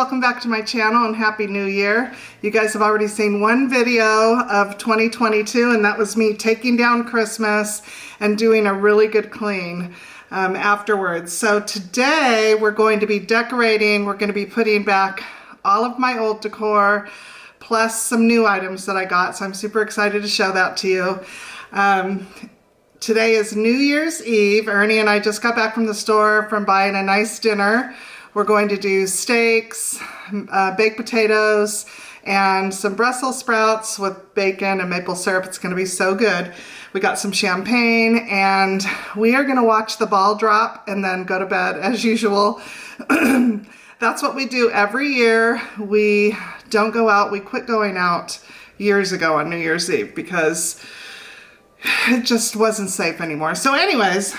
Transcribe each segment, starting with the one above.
welcome back to my channel and Happy New Year. You guys have already seen one video of 2022 and that was me taking down Christmas and doing a really good clean afterwards. So today we're going to be decorating. We're going to be putting back all of my old decor plus some new items that I got. So I'm super excited to show that to you. Today is New Year's Eve. Ernie and I just got back from the store from buying a nice dinner. We're going to do steaks, baked potatoes, and some Brussels sprouts with bacon and maple syrup. It's gonna be so good. We got some champagne and we are gonna watch the ball drop and then go to bed as usual. That's what we do every year. We don't go out. We quit going out years ago on New Year's Eve because it just wasn't safe anymore. So anyways,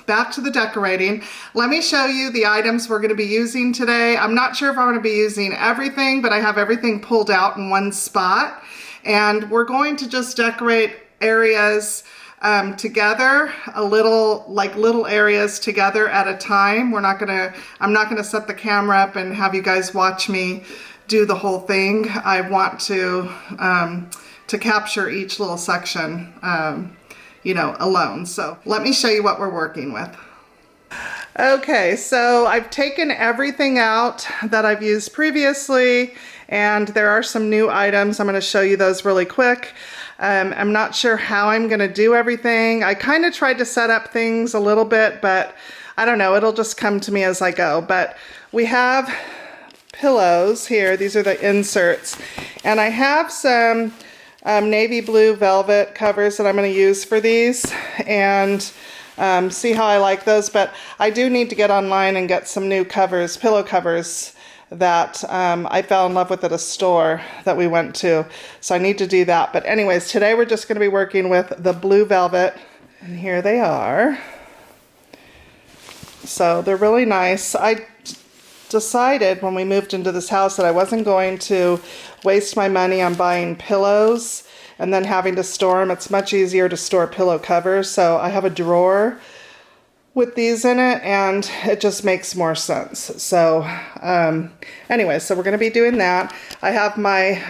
back to the decorating. Let me show you the items we're going to be using today. I'm not sure if I'm going to be using everything, but I have everything pulled out in one spot. And we're going to just decorate areas together, little areas together at a time. I'm not going to set the camera up and have you guys watch me do the whole thing. I want to capture each little section alone. So let me show you what we're working with. Okay, so I've taken everything out that I've used previously, and there are some new items. I'm going to show you those really quick. I'm not sure how I'm going to do everything. I kind of tried to set up things a little bit, but I don't know. It'll just come to me as I go. But we have pillows here. These are the inserts. And I have some navy blue velvet covers that I'm going to use for these, and see how I like those. But I do need to get online and get some new covers, pillow covers that I fell in love with at a store that we went to. So I need to do that. But anyways, today we're just going to be working with the blue velvet, and here they are. So they're really nice. I decided when we moved into this house that I wasn't going to waste my money on buying pillows and then having to store them. It's much easier to store pillow covers. So I have a drawer with these in it and it just makes more sense. So anyway, so we're going to be doing that. I have my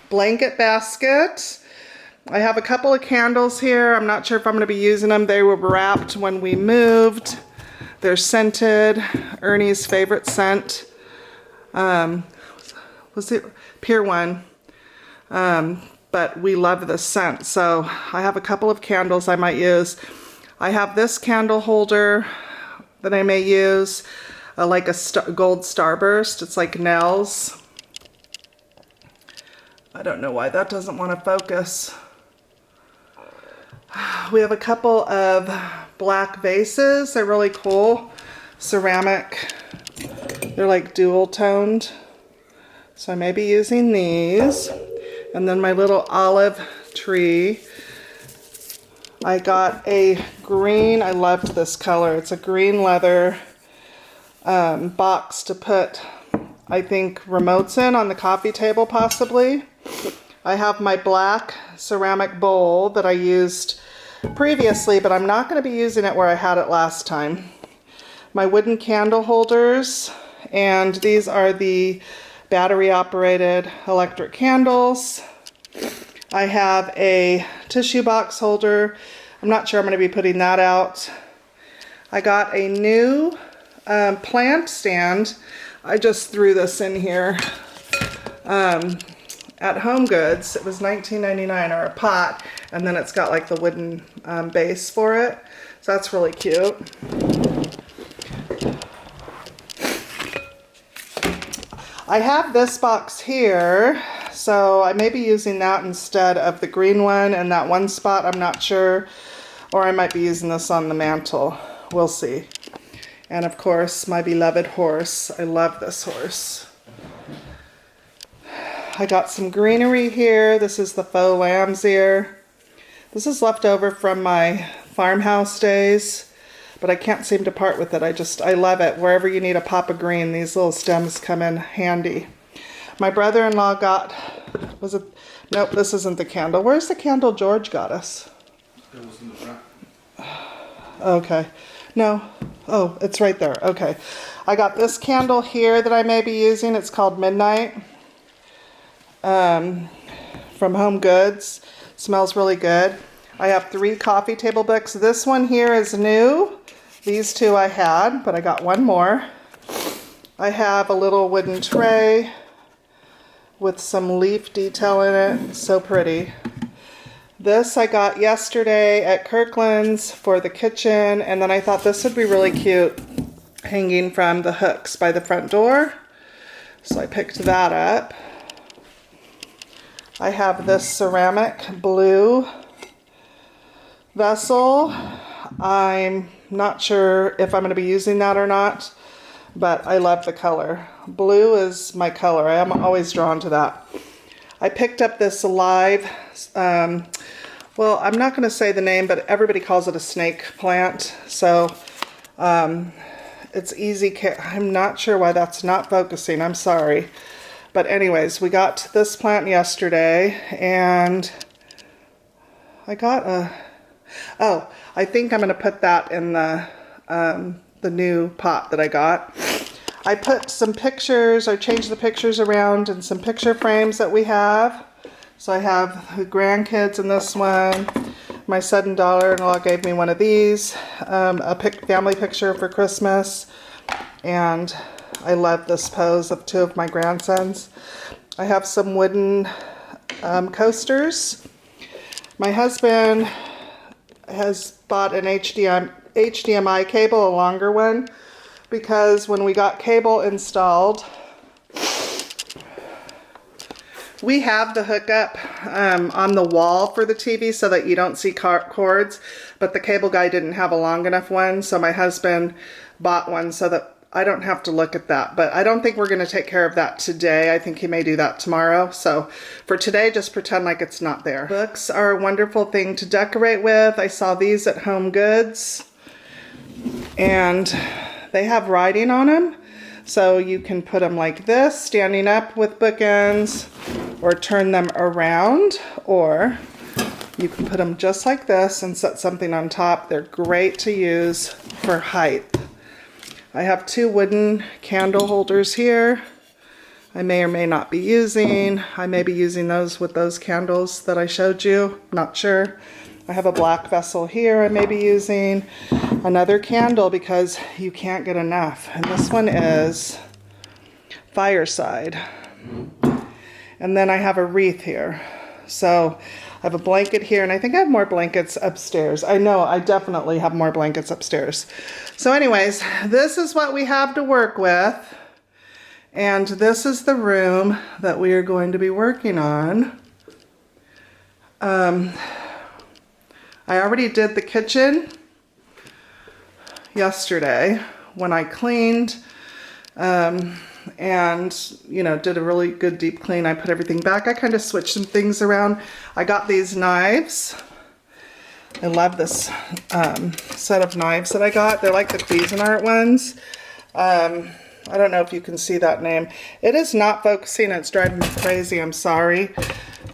blanket basket. I have a couple of candles here. I'm not sure if I'm going to be using them. They were wrapped when we moved. They're scented. Ernie's favorite scent was it Pier 1, but we love this scent. So I have a couple of candles I might use. I have this candle holder that I may use, like a gold starburst. It's like Nell's. I don't know why that doesn't want to focus. We have a couple of black vases. They're really cool. Ceramic. They're like dual toned. So I may be using these. And then my little olive tree. I got a green, I loved this color. It's a green leather box to put, I think, remotes in on the coffee table possibly. I have my black ceramic bowl that I used previously, but I'm not going to be using it where I had it last time. My wooden candle holders, and these are the battery operated electric candles. I have a tissue box holder. I'm not sure I'm going to be putting that out. I got a new plant stand. I just threw this in here at Home Goods. It was $19.99, or a pot, and then it's got like the wooden base for it. So that's really cute. I have this box here, so I may be using that instead of the green one, and that one spot I'm not sure, or I might be using this on the mantle. We'll see. And of course, my beloved horse. I love this horse. I got some greenery here. This is the faux lamb's ear. This is left over from my farmhouse days, but I can't seem to part with it. I love it. Wherever you need a pop of green, these little stems come in handy. My brother-in-law got, nope, this isn't the candle. Where's the candle George got us? It was in the front. Okay. No. Oh, it's right there. Okay. I got this candle here that I may be using. It's called Midnight from Home Goods. Smells really good. I have 3 coffee table books. This one here is new. These 2 I had, but I got one more. I have a little wooden tray with some leaf detail in it. So pretty. This I got yesterday at Kirkland's for the kitchen, and then I thought this would be really cute hanging from the hooks by the front door. So I picked that up. I have this ceramic blue vessel. I'm not sure if I'm going to be using that or not, but I love the color. Blue is my color. I am always drawn to that. I picked up this live, well, I'm not going to say the name, but everybody calls it a snake plant. So it's easy. I'm not sure why that's not focusing. I'm sorry. But anyways, we got this plant yesterday, and I got a, oh, I think I'm going to put that in the new pot that I got. I put some pictures, I changed the pictures around and some picture frames that we have. So I have the grandkids in this one. My son and daughter-in-law gave me one of these, a family picture for Christmas. And I love this pose of 2 of my grandsons. I have some wooden coasters. My husband has bought an HDMI cable, a longer one, because when we got cable installed, we have the hookup on the wall for the TV so that you don't see cords, but the cable guy didn't have a long enough one, so my husband bought one so that I don't have to look at that. But I don't think we're going to take care of that today. I think he may do that tomorrow. So for today, just pretend like it's not there. Books are a wonderful thing to decorate with. I saw these at Home Goods, and they have writing on them. So you can put them like this, standing up with bookends, or turn them around, or you can put them just like this and set something on top. They're great to use for height. I have 2 wooden candle holders here. I may or may not be using. I may be using those with those candles that I showed you. Not sure. I have a black vessel here I may be using. Another candle because you can't get enough. And this one is Fireside. And then I have a wreath here. So I have a blanket here, and I think I have more blankets upstairs. I know I definitely have more blankets upstairs. So anyways, this is what we have to work with. And this is the room that we are going to be working on. I already did the kitchen yesterday when I cleaned. And you know, did a really good deep clean. I put everything back. I kind of switched some things around. I got these knives. I love this set of knives that I got. They're like the Cuisinart ones. I don't know if you can see that name. It is not focusing. It's driving me crazy. I'm sorry.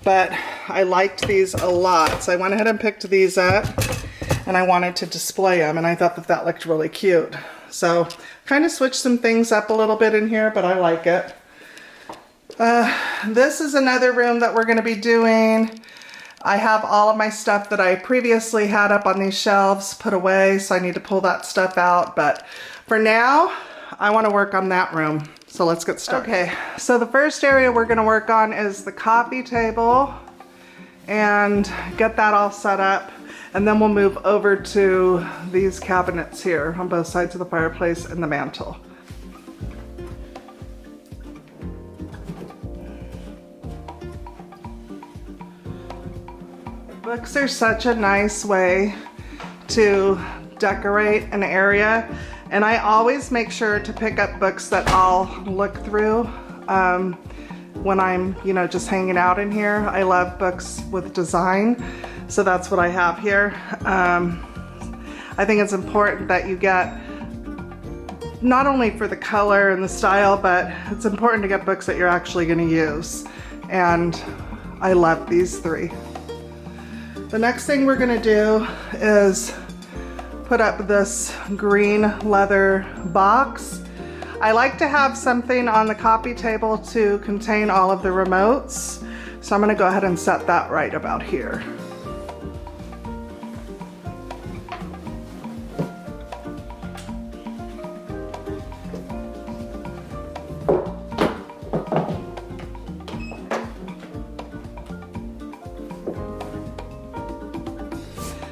But I liked these a lot. So I went ahead and picked these up, and I wanted to display them, and I thought that that looked really cute. So kind of switched some things up a little bit in here, but I like it. This is another room that we're going to be doing. I have all of my stuff that I previously had up on these shelves put away, so I need to pull that stuff out. But for now, I want to work on that room. So let's get started. Okay, so the first area we're going to work on is the coffee table and get that all set up. And then we'll move over to these cabinets here on both sides of the fireplace and the mantel. Books are such a nice way to decorate an area. And I always make sure to pick up books that I'll look through when I'm, you know, just hanging out in here. I love books with design. So that's what I have here. I think it's important that you get, not only for the color and the style, but it's important to get books that you're actually going to use. And I love these 3. The next thing we're going to do is put up this green leather box. I like to have something on the coffee table to contain all of the remotes. So I'm gonna go ahead and set that right about here.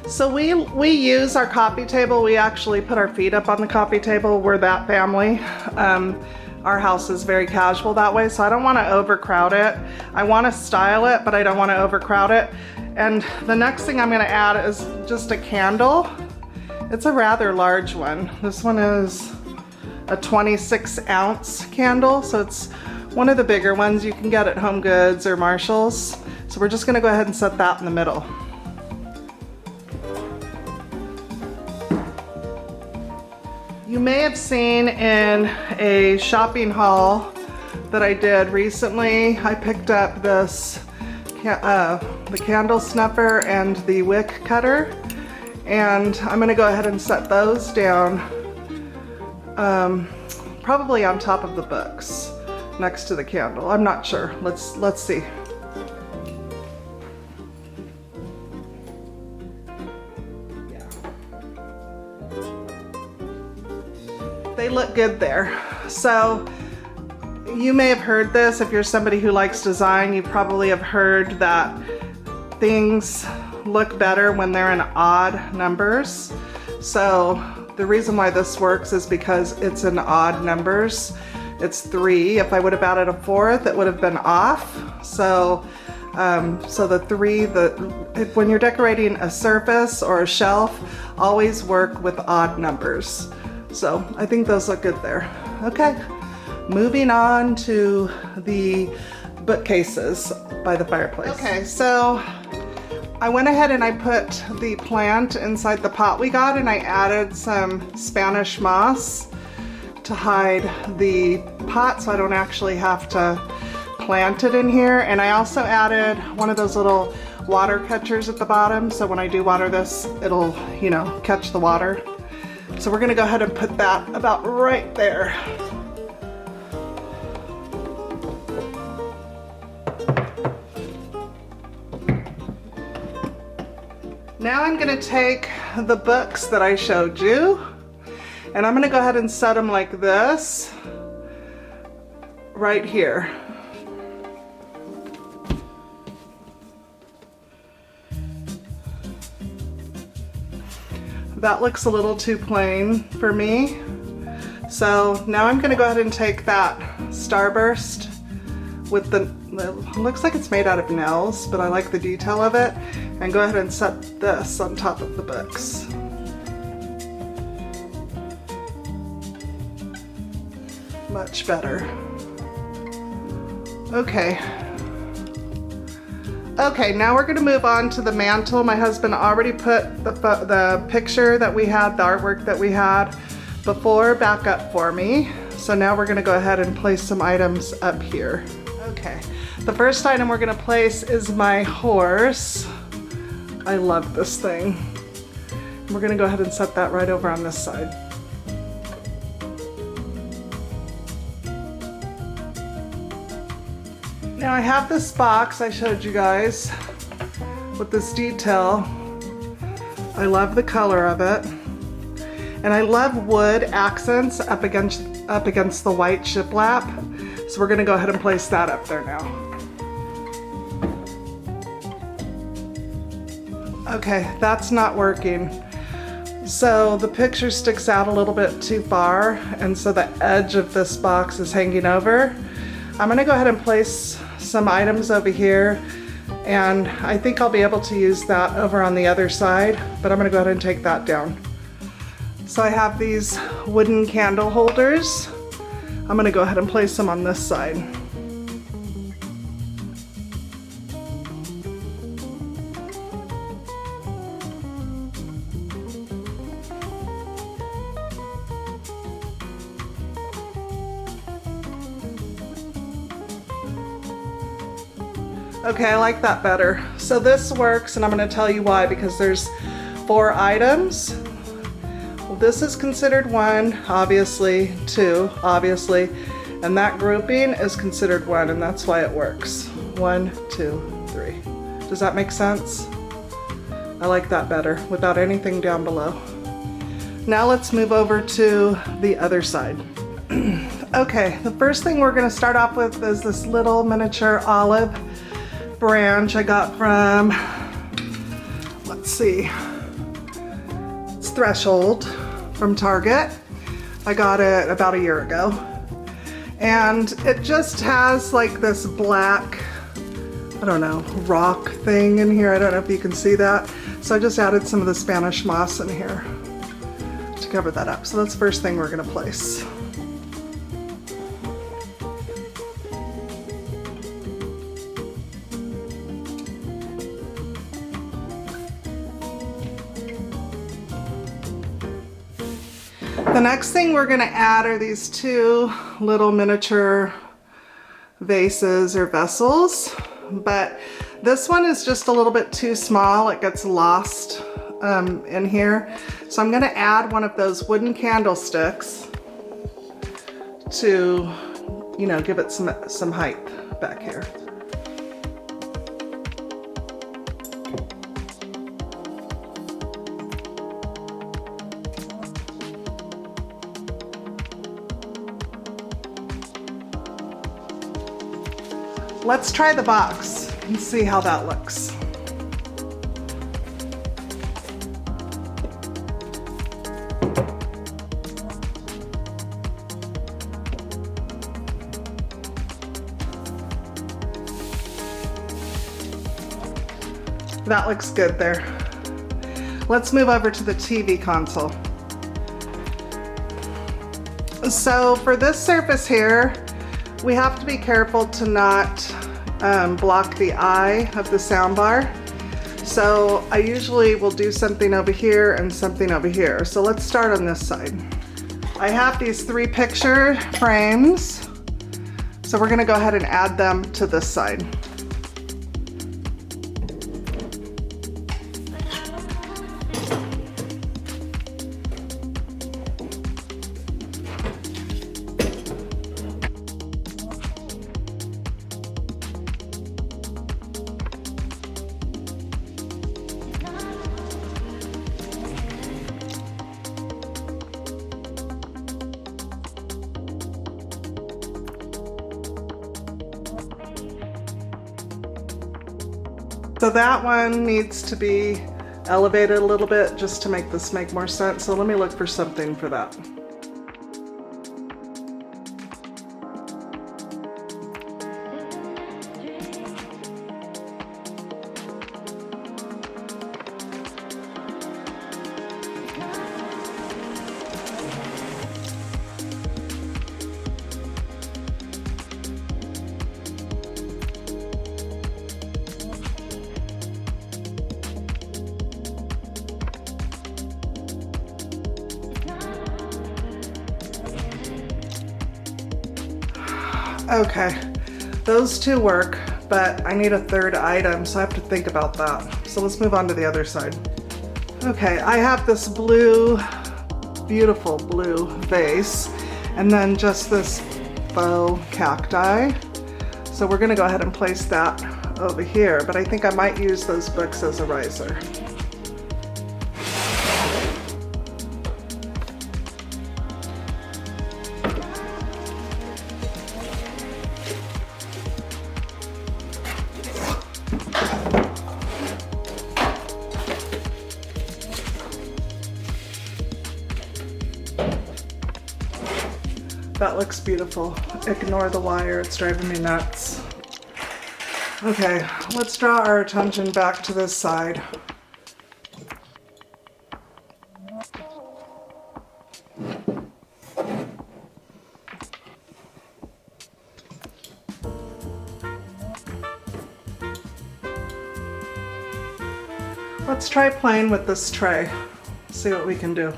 So we use our coffee table. We actually put our feet up on the coffee table. We're that family. Our house is very casual that way, so I don't want to overcrowd it. I want to style it, but I don't want to overcrowd it. And the next thing I'm going to add is just a candle. It's a rather large one. This one is a 26-ounce candle, so it's one of the bigger ones you can get at Home Goods or Marshall's. So we're just going to go ahead and set that in the middle. You may have seen in a shopping haul that I did recently, I picked up this, the candle snuffer and the wick cutter, and I'm gonna go ahead and set those down probably on top of the books next to the candle. I'm not sure. Let's see. They look good there. So you may have heard this. If you're somebody who likes design, you probably have heard that things look better when they're in odd numbers. So the reason why this works is because it's in odd numbers. It's 3. If I would have added a 4th, it would have been off. So the 3, when you're decorating a surface or a shelf, always work with odd numbers. So I think those look good there. Okay, moving on to the bookcases by the fireplace. Okay, so I went ahead and I put the plant inside the pot we got, and I added some Spanish moss to hide the pot so I don't actually have to plant it in here. And I also added one of those little water catchers at the bottom, so when I do water this, it'll, catch the water. So we're gonna go ahead and put that about right there. Now I'm gonna take the books that I showed you, and I'm gonna go ahead and set them like this, right here. That looks a little too plain for me. So now I'm gonna go ahead and take that starburst with it looks like it's made out of nails, but I like the detail of it, and go ahead and set this on top of the books. Much better. Okay, now we're gonna move on to the mantle. My husband already put the picture that we had, the artwork that we had before, back up for me. So now we're gonna go ahead and place some items up here. Okay, the first item we're gonna place is my horse. I love this thing. We're gonna go ahead and set that right over on this side. Now I have this box I showed you guys with this detail. I love the color of it. And I love wood accents up against the white shiplap. So we're gonna go ahead and place that up there now. Okay, that's not working. So the picture sticks out a little bit too far, and so the edge of this box is hanging over. I'm gonna go ahead and place some items over here, and I think I'll be able to use that over on the other side, but I'm gonna go ahead and take that down. So I have these wooden candle holders. I'm gonna go ahead and place them on this side. Okay, I like that better. So this works, and I'm gonna tell you why, because there's 4 items. This is considered 1, obviously, 2, obviously, and that grouping is considered 1, and that's why it works. 1, 2, 3. Does that make sense? I like that better, without anything down below. Now let's move over to the other side. Okay, the first thing we're gonna start off with is this little miniature olive branch I got from, let's see, it's Threshold from Target. I got it about a year ago. And it just has like this black, I don't know, rock thing in here. I don't know if you can see that. So I just added some of the Spanish moss in here to cover that up. So that's the first thing we're gonna place. The next thing we're gonna add are these 2 little miniature vases or vessels, but this one is just a little bit too small. It gets lost in here. So I'm gonna add one of those wooden candlesticks to, you know, give it some height back here. Let's try the box and see how that looks. That looks good there. Let's move over to the TV console. So for this surface here, we have to be careful to not block the eye of the sound bar. So I usually will do something over here and something over here. So let's start on this side. I have these 3 picture frames. So we're gonna go ahead and add them to this side. So that one needs to be elevated a little bit just to make this make more sense. So let me look for something for that. Okay, those 2 work, but I need a 3rd item, so I have to think about that. So let's move on to the other side. Okay, I have this blue, beautiful blue vase, and then just this faux cacti. So we're gonna go ahead and place that over here, but I think I might use those books as a riser. That looks beautiful. Ignore the wire, it's driving me nuts. Okay, let's draw our attention back to this side. Let's try playing with this tray. See what we can do.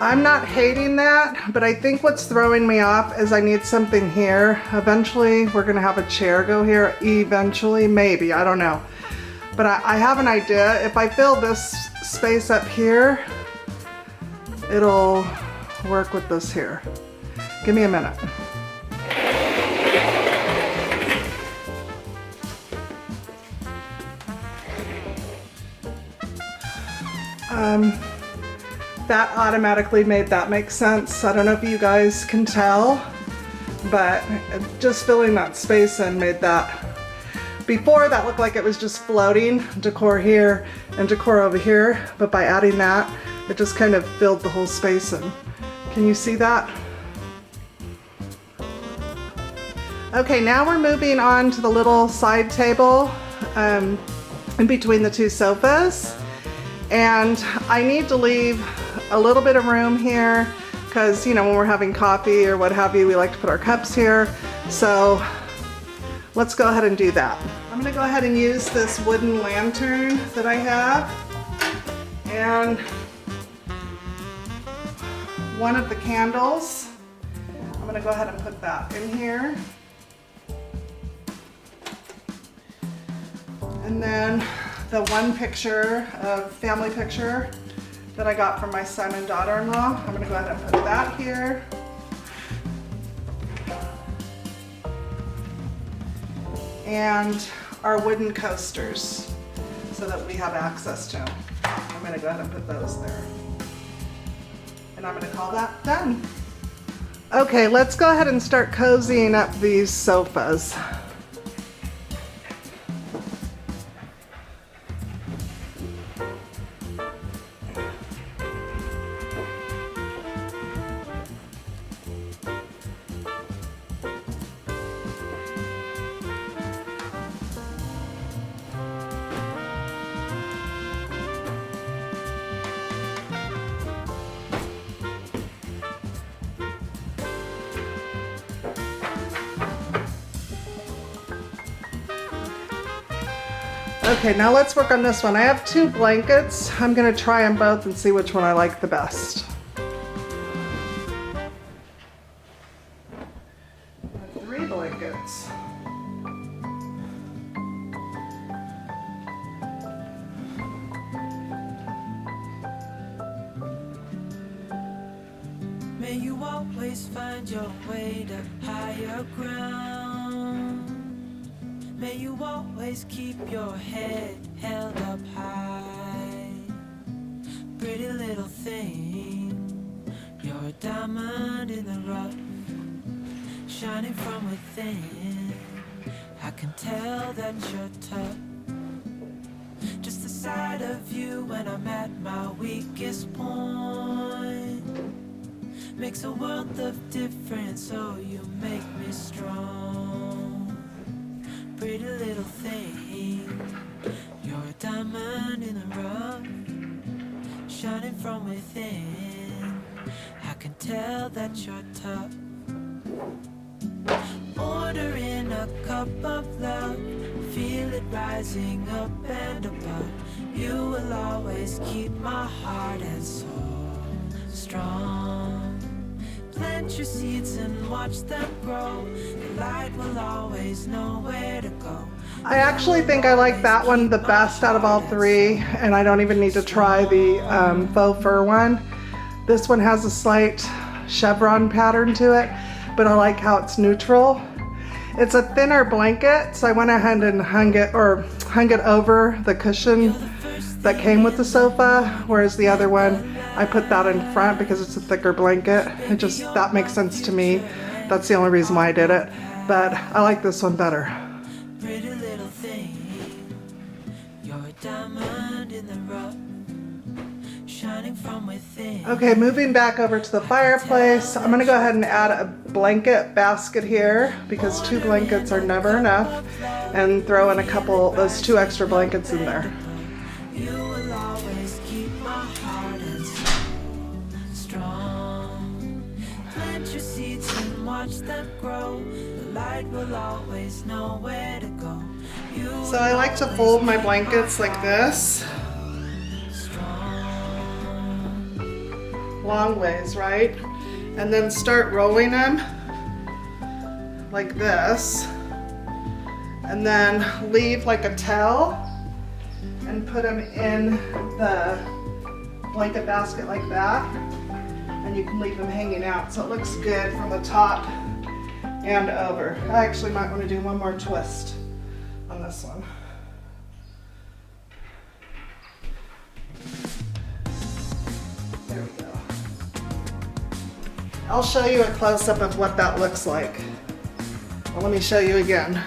I'm not hating that, but I think what's throwing me off is I need something here. Eventually, we're gonna have a chair go here. Eventually, maybe, I don't know. But I have an idea. If I fill this space up here, it'll work with this here. Give me a minute. That automatically made that make sense. I don't know if you guys can tell, but just filling that space in made that. Before, that looked like it was just floating, decor here and decor over here, but by adding that, it just kind of filled the whole space in. Can you see that? Okay, now we're moving on to the little side table in between the two sofas. And I need to leave a little bit of room here because, you know, when we're having coffee or what have you, we like to put our cups here. So let's go ahead and do that. I'm gonna go ahead and use this wooden lantern that I have. And one of the candles, I'm gonna go ahead and put that in here. And then the one picture, family picture that I got from my son and daughter-in-law, I'm gonna go ahead and put that here. And our wooden coasters so that we have access to them. I'm gonna go ahead and put those there. And I'm gonna call that done. Okay, let's go ahead and start cozying up these sofas. Okay, now let's work on this one. I have two blankets. I'm gonna try them both and see which one I like the best. Three blankets. May you always find your way to higher ground. May you always keep your head held up high. Pretty little thing, you're a diamond in the rough, shining from within. I can tell that you're tough. Just the sight of you when I'm at my weakest point makes a world of difference, so you make me strong. Pretty little thing, you're a diamond in the rough, shining from within. I can tell that you're tough. Ordering a cup of love, feel it rising up and above. You will always keep my heart and soul strong. Plant your seeds and watch them grow. The light will always know where to go. I actually think I like that one the best out of all three, and I don't even need to try the faux fur one. This one has a slight chevron pattern to it, but I like how it's neutral. It's a thinner blanket, so I went ahead and hung it over the cushion that came with the sofa, whereas the other one, I put that in front because it's a thicker blanket. That makes sense to me. That's the only reason why I did it, but I like this one better. Pretty little thing, you're a diamond in the rough, shining from within. Okay, moving back over to the fireplace, I'm gonna go ahead and add a blanket basket here because 2 blankets are never enough, and throw in those 2 extra blankets in there. You will always keep my heart and soul strong. Plant your seeds and watch them grow. The light will always know where to go. So I like to fold my blankets like this. long ways, right? And then start rolling them like this. And then leave like a towel and put them in the blanket basket like that. And you can leave them hanging out so it looks good from the top and over. I actually might want to do one more twist on this one. There we go. I'll show you a close-up of what that looks like. Well, let me show you again.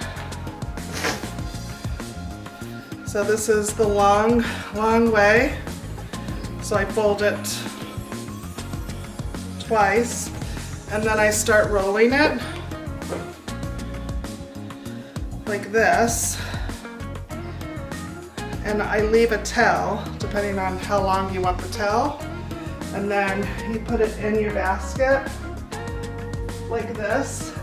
So this is the long way. So I fold it twice, and then I start rolling it like this, and I leave a tail depending on how long you want the tail, and then you put it in your basket like this,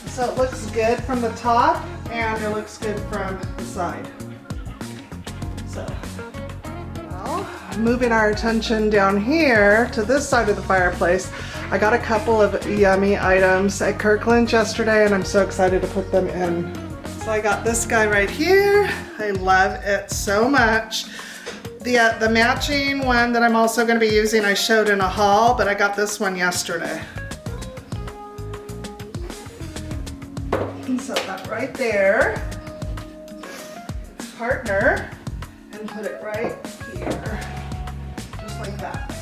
so it looks good from the top and it looks good from the side. So moving our attention down here to this side of the fireplace, I got a couple of yummy items at Kirkland's yesterday and I'm so excited to put them in. So I got this guy right here. I love it so much. The matching one that I'm also going to be using I showed in a haul, but I got this one yesterday. And so that right there, partner, and put it right here. Like that.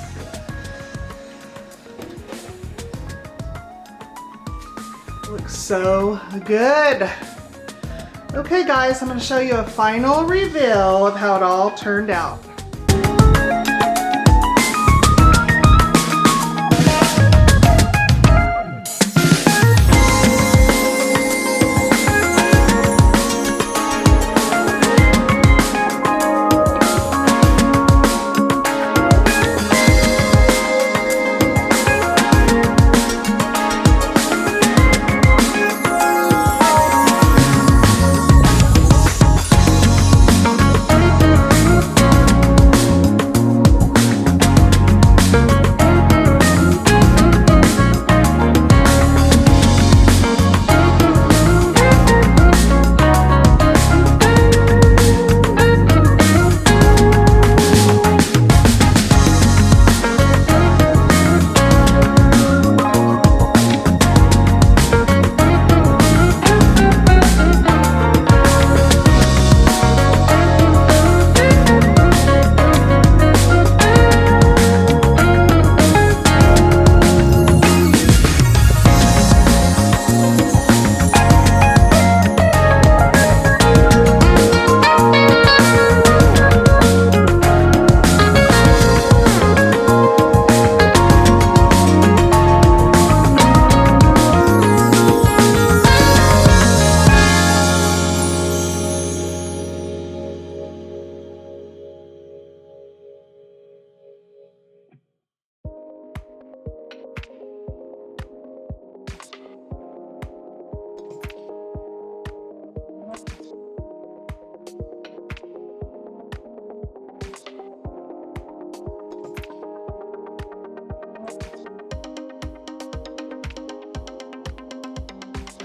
Looks so good. Okay guys, I'm going to show you a final reveal of how it all turned out.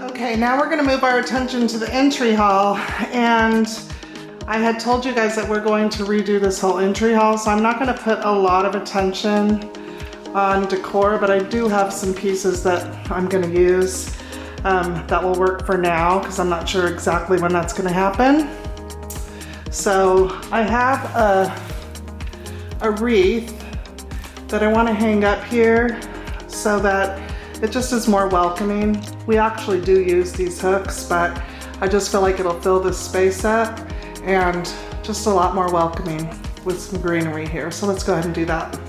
Okay, now we're gonna move our attention to the entry hall, and I had told you guys that we're going to redo this whole entry hall, so I'm not gonna put a lot of attention on decor, but I do have some pieces that I'm gonna use that will work for now, because I'm not sure exactly when that's gonna happen. So I have a wreath that I wanna hang up here so that it just is more welcoming. We actually do use these hooks, but I just feel like it'll fill this space up and just a lot more welcoming with some greenery here. So let's go ahead and do that.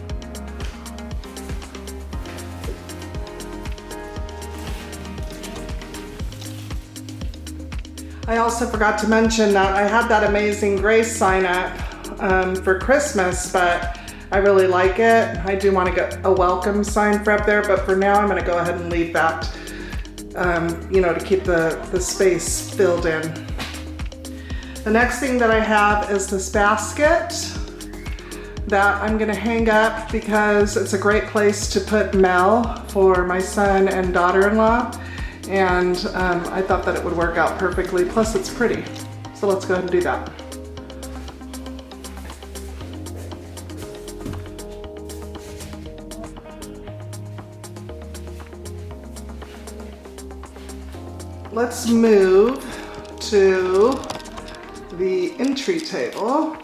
I also forgot to mention that I had that amazing Grace sign up for Christmas, but I really like it. I do want to get a welcome sign for up there, but for now I'm going to go ahead and leave that, you know, to keep the space filled in. The next thing that I have is this basket that I'm gonna hang up because it's a great place to put Mel for my son and daughter-in-law. And I thought that it would work out perfectly. Plus it's pretty. So let's go ahead and do that. Let's move to the entry table.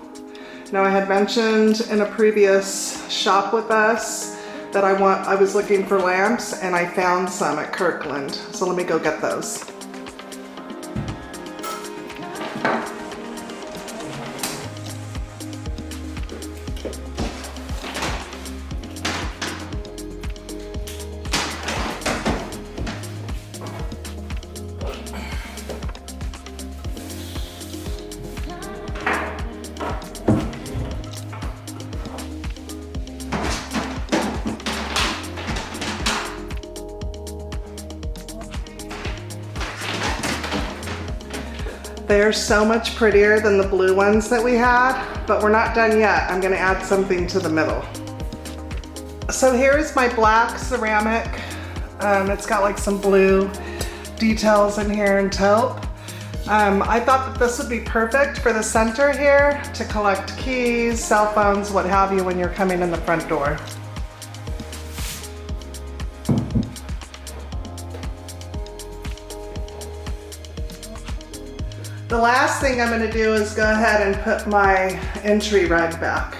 Now I had mentioned in a previous shop with us that I was looking for lamps, and I found some at Kirkland. So let me go get those. They're so much prettier than the blue ones that we had, but we're not done yet. I'm gonna add something to the middle. So here's my black ceramic. It's got like some blue details in here and taupe. I thought that this would be perfect for the center here to collect keys, cell phones, what have you when you're coming in the front door. The last thing I'm going to do is go ahead and put my entry rug back.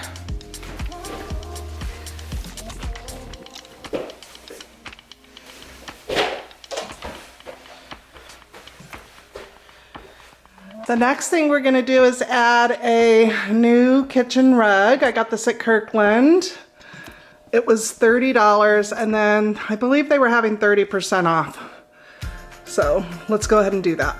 The next thing we're going to do is add a new kitchen rug. I got this at Kirkland. It was $30, and then I believe they were having 30% off. So let's go ahead and do that.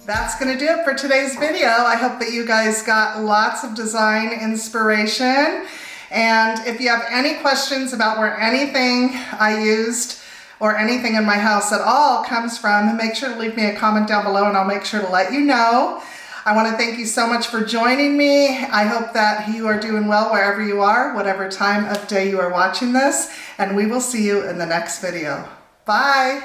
That's gonna do it for today's video. I hope that you guys got lots of design inspiration. And if you have any questions about where anything I used or anything in my house at all comes from, make sure to leave me a comment down below and I'll make sure to let you know. I wanna thank you so much for joining me. I hope that you are doing well wherever you are, whatever time of day you are watching this, and we will see you in the next video. Bye.